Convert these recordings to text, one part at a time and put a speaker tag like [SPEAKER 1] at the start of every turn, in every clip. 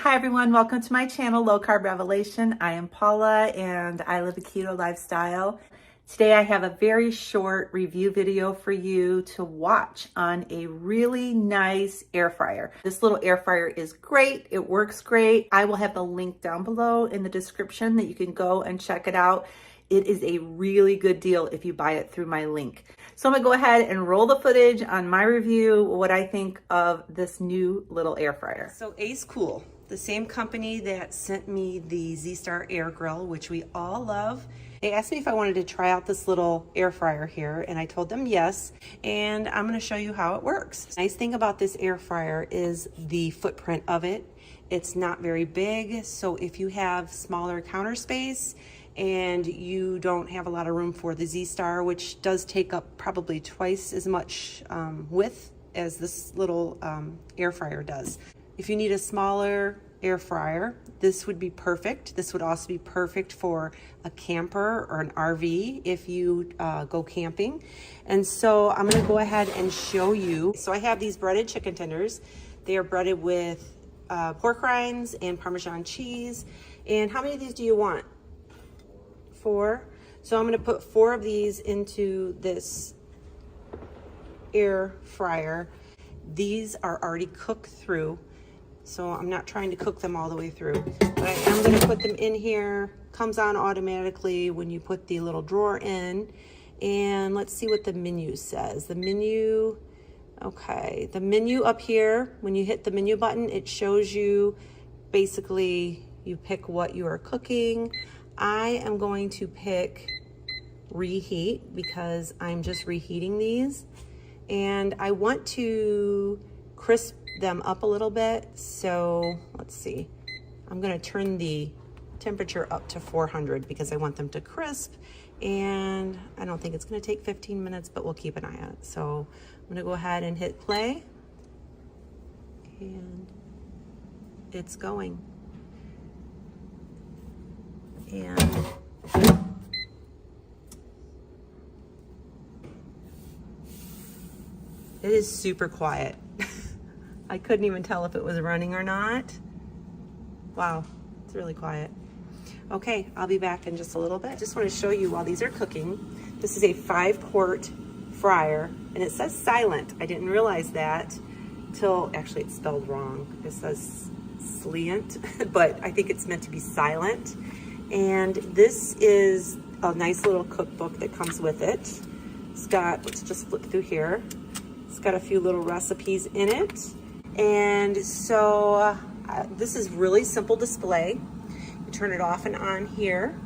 [SPEAKER 1] Hi everyone, welcome to my channel, Low Carb Revelation. I am Paula and I live a keto lifestyle. Today I have a very short review video for you to watch on a really nice air fryer. This little air fryer is great, it works great. I will have the link down below in the description that you can go and check it out. It is a really good deal if you buy it through my link. So I'm gonna go ahead and roll the footage on my review, what I think of this new little air fryer.
[SPEAKER 2] So Ace Cool, the same company that sent me the Z-Star Air Grill, which we all love. They asked me if I wanted to try out this little air fryer here, and I told them yes, and I'm gonna show you how it works. The nice thing about this air fryer is the footprint of it. It's not very big, so if you have smaller counter space and you don't have a lot of room for the Z-Star, which does take up probably twice as much width as this little air fryer does. If you need a smaller air fryer, this would be perfect. This would also be perfect for a camper or an RV if you go camping. And so I'm gonna go ahead and show you. So I have these breaded chicken tenders. They are breaded with pork rinds and Parmesan cheese. And how many of these do you want? 4. So I'm gonna put 4 of these into this air fryer. These are already cooked through, so I'm not trying to cook them all the way through, but I am going to put them in here. Comes on automatically when you put the little drawer in. And let's see what the menu says. The menu, okay, the menu up here, when you hit the menu button, it shows you basically, you pick what you are cooking. I am going to pick reheat because I'm just reheating these. And I want to crisp them up a little bit. So let's see, I'm gonna turn the temperature up to 400 because I want them to crisp. And I don't think it's gonna take 15 minutes, but we'll keep an eye on it. So I'm gonna go ahead and hit play. And it's going. And it is super quiet. I couldn't even tell if it was running or not. Wow, it's really quiet. Okay, I'll be back in just a little bit. I just want to show you while these are cooking. This is a 5-quart fryer, and it says silent. I didn't realize that till, actually it's spelled wrong. It says slant, but I think it's meant to be silent. And this is a nice little cookbook that comes with it. It's got, let's just flip through here. It's got a few little recipes in it. And so this is really simple display. You turn it off and on here.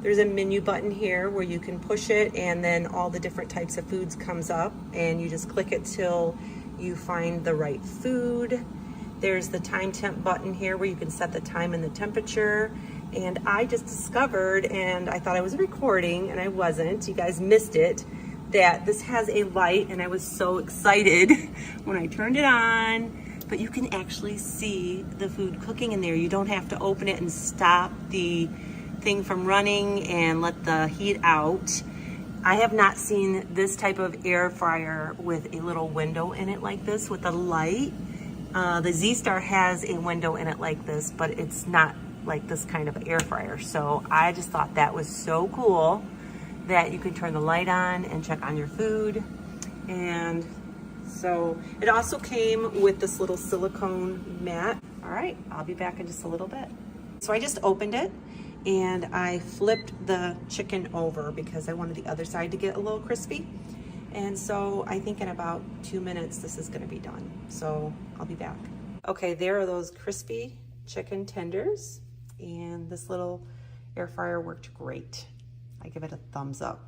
[SPEAKER 2] There's a menu button here where you can push it and then all the different types of foods comes up and you just click it till you find the right food. There's the time temp button here where you can set the time and the temperature. And I just discovered, and I thought I was recording and I wasn't, you guys missed it, that this has a light, and I was so excited when I turned it on, but you can actually see the food cooking in there. You don't have to open it and stop the thing from running and let the heat out. I have not seen this type of air fryer with a little window in it like this with a light. The Z-Star has a window in it like this, but it's not like this kind of air fryer. So I just thought that was so cool that you can turn the light on and check on your food. And so it also came with this little silicone mat. All right, I'll be back in just a little bit. So I just opened it and I flipped the chicken over because I wanted the other side to get a little crispy. And so I think in about 2 minutes, this is gonna be done. So I'll be back. Okay, there are those crispy chicken tenders, and this little air fryer worked great. I give it a thumbs up.